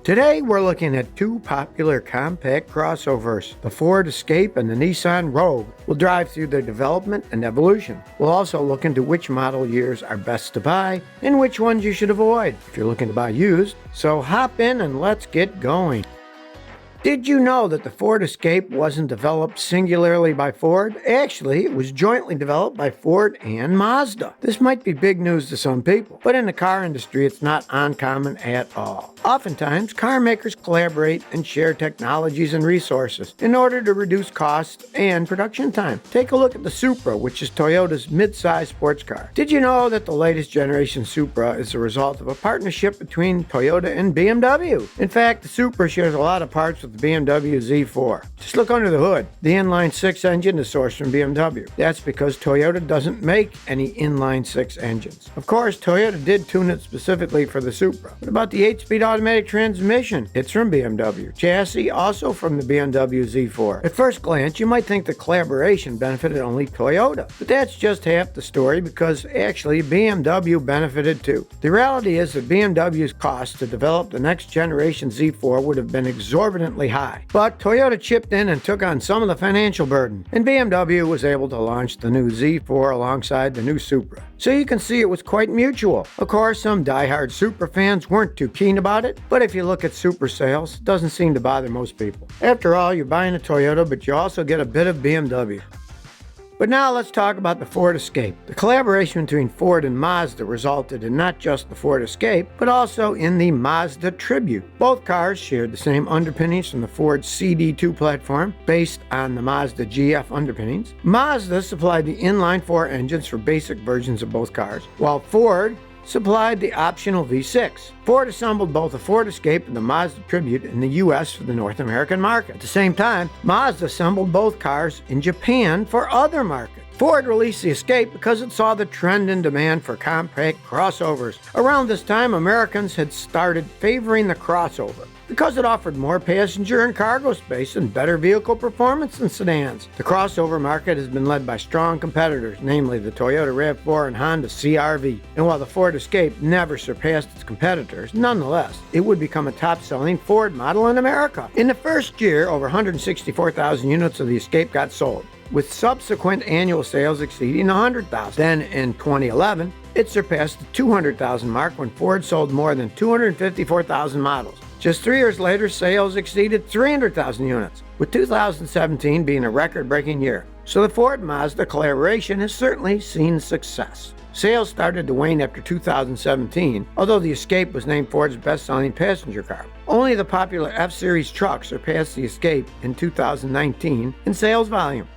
Today we're looking at two popular compact crossovers, the Ford Escape and the Nissan Rogue. We'll drive through their development and evolution. We'll also look into which model years are best to buy and which ones you should avoid if you're looking to buy used. So hop in and let's get going. Did you know that the Ford Escape wasn't developed singularly by Ford? Actually, it was jointly developed by Ford and Mazda. This might be big news to some people, but in the car industry, it's not uncommon at all. Oftentimes, car makers collaborate and share technologies and resources in order to reduce costs and production time. Take a look at the Supra, which is Toyota's mid-size sports car. Did you know that the latest generation Supra is a result of a partnership between Toyota and BMW? In fact, the Supra shares a lot of parts with the BMW Z4. Just look under the hood. The inline-6 engine is sourced from BMW. That's because Toyota doesn't make any inline-6 engines. Of course, Toyota did tune it specifically for the Supra. What about the 8-speed automatic transmission? It's from BMW. Chassis also from the BMW Z4. At first glance, you might think the collaboration benefited only Toyota, but that's just half the story because actually BMW benefited too. The reality is that BMW's cost to develop the next generation Z4 would have been exorbitantly high. But Toyota chipped in and took on some of the financial burden, and BMW was able to launch the new Z4 alongside the new Supra. So you can see it was quite mutual. Of course, some diehard Supra fans weren't too keen about it, but if you look at Supra sales, it doesn't seem to bother most people. After all, you're buying a Toyota, but you also get a bit of BMW. But now let's talk about the Ford Escape. The collaboration between Ford and Mazda resulted in not just the Ford Escape, but also in the Mazda Tribute. Both cars shared the same underpinnings from the Ford CD2 platform, based on the Mazda GF underpinnings. Mazda supplied the inline-4 engines for basic versions of both cars, while Ford supplied the optional V6. Ford assembled both the Ford Escape and the Mazda Tribute in the US for the North American market. At the same time, Mazda assembled both cars in Japan for other markets. Ford released the Escape because it saw the trend in demand for compact crossovers. Around this time, Americans had started favoring the crossover because it offered more passenger and cargo space and better vehicle performance than sedans. The crossover market has been led by strong competitors, namely the Toyota RAV4 and Honda CR-V. And while the Ford Escape never surpassed its competitors, nonetheless, it would become a top-selling Ford model in America. In the first year, over 164,000 units of the Escape got sold, with subsequent annual sales exceeding 100,000. Then in 2011, it surpassed the 200,000 mark when Ford sold more than 254,000 models. Just 3 years later, sales exceeded 300,000 units, with 2017 being a record-breaking year. So the Ford-Mazda collaboration has certainly seen success. Sales started to wane after 2017, although the Escape was named Ford's best-selling passenger car. Only the popular F-Series truck surpassed the Escape in 2019 in sales volume.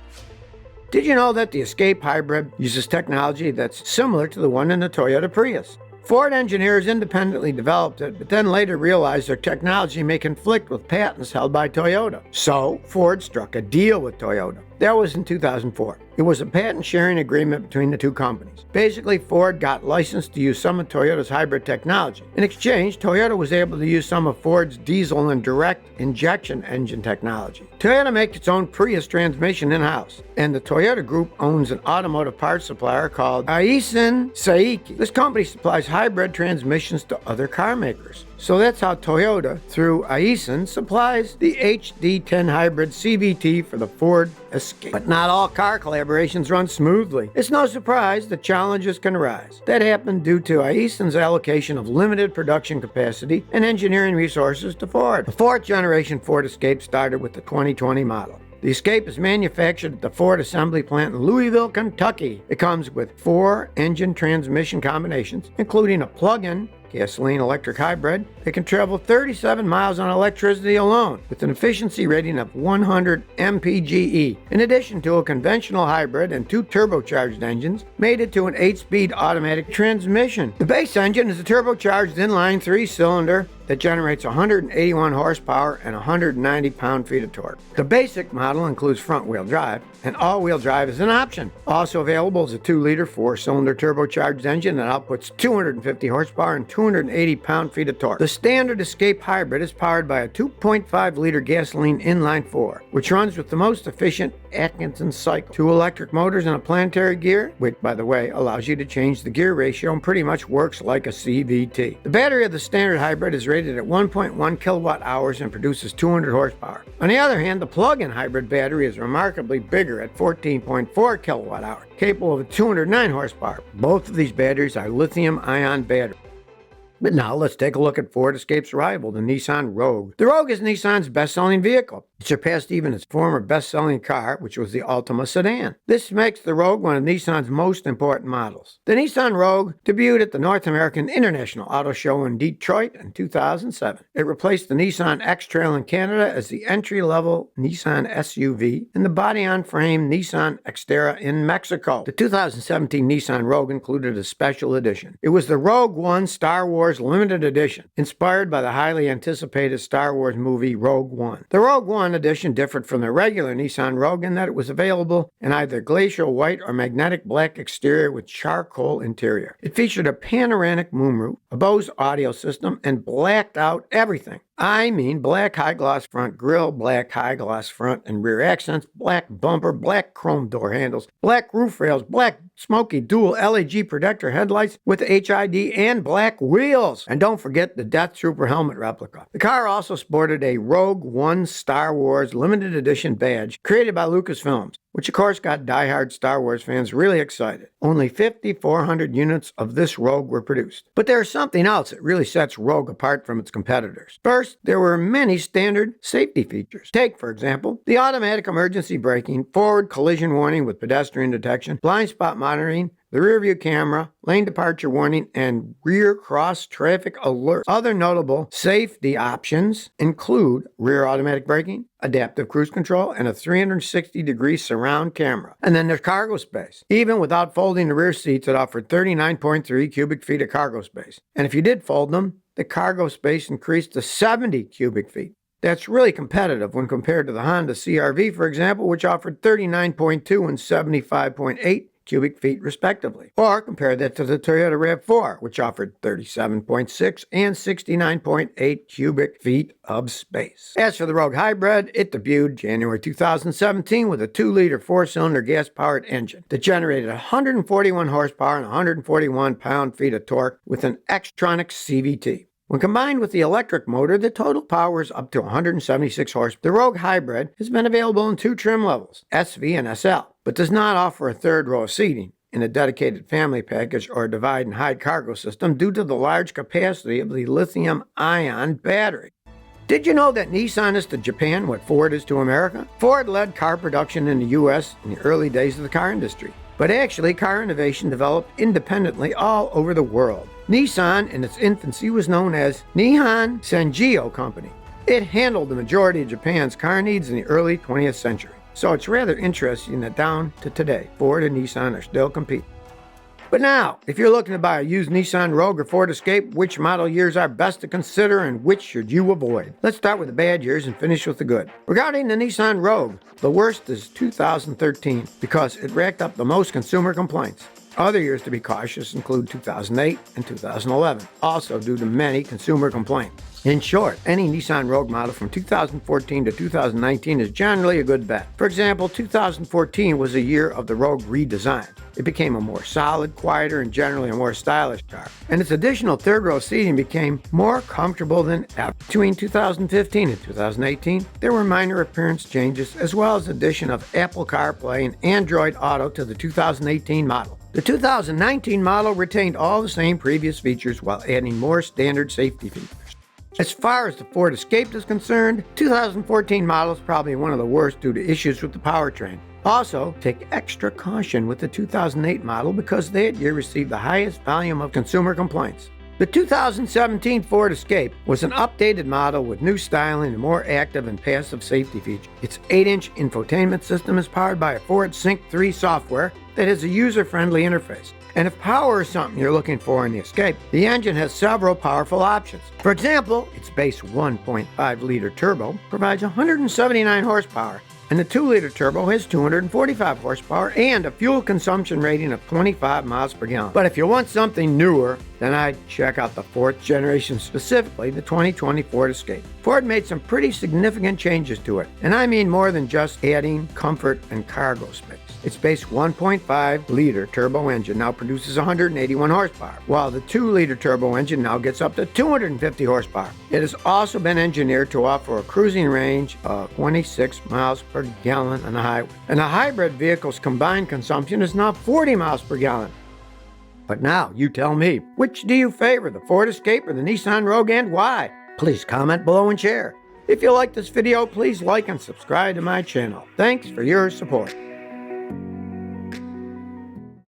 Did you know that the Escape Hybrid uses technology that's similar to the one in the Toyota Prius? Ford engineers independently developed it, but then later realized their technology may conflict with patents held by Toyota. So, Ford struck a deal with Toyota. That was in 2004. It was a patent-sharing agreement between the two companies. Basically, Ford got licensed to use some of Toyota's hybrid technology. In exchange, Toyota was able to use some of Ford's diesel and direct injection engine technology. Toyota makes its own Prius transmission in-house, and the Toyota Group owns an automotive parts supplier called Aisin Saiki. This company supplies hybrid transmissions to other car makers. So that's how Toyota, through Aisin, supplies the HD10 Hybrid CVT for the Ford Escape. But not all car collaborations run smoothly. It's no surprise that challenges can arise. That happened due to Aisin's allocation of limited production capacity and engineering resources to Ford. The fourth generation Ford Escape started with the 2020 model. The Escape is manufactured at the Ford Assembly Plant in Louisville, Kentucky. It comes with 4 engine transmission combinations, including a plug-in gasoline-electric hybrid that can travel 37 miles on electricity alone with an efficiency rating of 100 mpge. In addition to a conventional hybrid and 2 turbocharged engines mated to an 8-speed automatic transmission. The base engine is a turbocharged inline 3-cylinder that generates 181 horsepower and 190 pound-feet of torque. The basic model includes front-wheel drive, and all-wheel drive is an option. Also available is a 2-liter 4-cylinder turbocharged engine that outputs 250 horsepower and 280 pound-feet of torque. The standard Escape Hybrid is powered by a 2.5-liter gasoline inline 4, which runs with the most efficient Atkinson cycle, 2 electric motors and a planetary gear, which, by the way, allows you to change the gear ratio and pretty much works like a CVT. The battery of the standard hybrid is rated at 1.1 kilowatt hours and produces 200 horsepower. On the other hand, the plug-in hybrid battery is remarkably bigger at 14.4 kilowatt hours, capable of 209 horsepower. Both of these batteries are lithium-ion batteries. But now let's take a look at Ford Escape's rival, the Nissan Rogue. The Rogue is Nissan's best-selling vehicle. It surpassed even its former best-selling car, which was the Altima sedan. This makes the Rogue one of Nissan's most important models. The Nissan Rogue debuted at the North American International Auto Show in Detroit in 2007. It replaced the Nissan X-Trail in Canada as the entry-level Nissan SUV and the body-on-frame Nissan Xterra in Mexico. The 2017 Nissan Rogue included a special edition. It was the Rogue One Star Wars Limited Edition, inspired by the highly anticipated Star Wars movie Rogue One. The Rogue One edition differed from the regular Nissan Rogue in that it was available in either glacial white or magnetic black exterior with charcoal interior. It featured a panoramic moonroof, a Bose audio system, and blacked out everything. I mean black high-gloss front grille, black high-gloss front and rear accents, black bumper, black chrome door handles, black roof rails, black smoky dual LED projector headlights with HID, and black wheels. And don't forget the Death Trooper helmet replica. The car also sported a Rogue One Star Wars limited edition badge created by Lucasfilms, which of course got diehard Star Wars fans really excited. Only 5,400 units of this Rogue were produced. But there's something else that really sets Rogue apart from its competitors. First, there were many standard safety features. Take, for example, the automatic emergency braking, forward collision warning with pedestrian detection, blind spot monitoring, the rear view camera, lane departure warning, and rear cross traffic alert. Other notable safety options include rear automatic braking, adaptive cruise control, and a 360-degree surround camera. And then there's cargo space. Even without folding the rear seats, it offered 39.3 cubic feet of cargo space. And if you did fold them, the cargo space increased to 70 cubic feet. That's really competitive when compared to the Honda CR-V, for example, which offered 39.2 and 75.8 cubic feet respectively. Or compare that to the Toyota RAV4, which offered 37.6 and 69.8 cubic feet of space. As for the Rogue Hybrid, it debuted January 2017 with a 2-liter 4-cylinder gas-powered engine that generated 141 horsepower and 141 pound-feet of torque with an Xtronic CVT. When combined with the electric motor, the total power is up to 176 horsepower. The Rogue Hybrid has been available in 2 trim levels, SV and SL, but does not offer a third row of seating in a dedicated family package or divide and hide cargo system due to the large capacity of the lithium-ion battery. Did you know that Nissan is to Japan what Ford is to America? Ford led car production in the U.S. in the early days of the car industry, but actually car innovation developed independently all over the world. Nissan, in its infancy, was known as Nihon Sangyo Company. It handled the majority of Japan's car needs in the early 20th century. So it's rather interesting that down to today, Ford and Nissan are still competing. But now, if you're looking to buy a used Nissan Rogue or Ford Escape, which model years are best to consider and which should you avoid? Let's start with the bad years and finish with the good. Regarding the Nissan Rogue, the worst is 2013 because it racked up the most consumer complaints. Other years to be cautious include 2008 and 2011, also due to many consumer complaints. In short, any Nissan Rogue model from 2014 to 2019 is generally a good bet. For example, 2014 was a year of the Rogue redesign. It became a more solid, quieter, and generally a more stylish car. And its additional third-row seating became more comfortable than ever. Between 2015 and 2018, there were minor appearance changes as well as addition of Apple CarPlay and Android Auto to the 2018 model. The 2019 model retained all the same previous features while adding more standard safety features. As far as the Ford Escape is concerned, 2014 model is probably one of the worst due to issues with the powertrain. Also, take extra caution with the 2008 model because that year received the highest volume of consumer complaints. The 2017 Ford Escape was an updated model with new styling and more active and passive safety features. Its 8-inch infotainment system is powered by a Ford Sync 3 software that has a user-friendly interface. And if power is something you're looking for in the Escape, the engine has several powerful options. For example, its base 1.5-liter turbo provides 179 horsepower, and the 2-liter turbo has 245 horsepower and a fuel consumption rating of 25 miles per gallon. But if you want something newer, then I'd check out the 4th generation, specifically the 2020 Ford Escape. Ford made some pretty significant changes to it, and I mean more than just adding comfort and cargo space. Its base 1.5-liter turbo engine now produces 181 horsepower, while the 2-liter turbo engine now gets up to 250 horsepower. It has also been engineered to offer a cruising range of 26 miles per gallon on the highway, and the hybrid vehicle's combined consumption is now 40 miles per gallon. But now, you tell me, which do you favor, the Ford Escape or the Nissan Rogue, and why? Please comment below and share. If you like this video, please like and subscribe to my channel. Thanks for your support.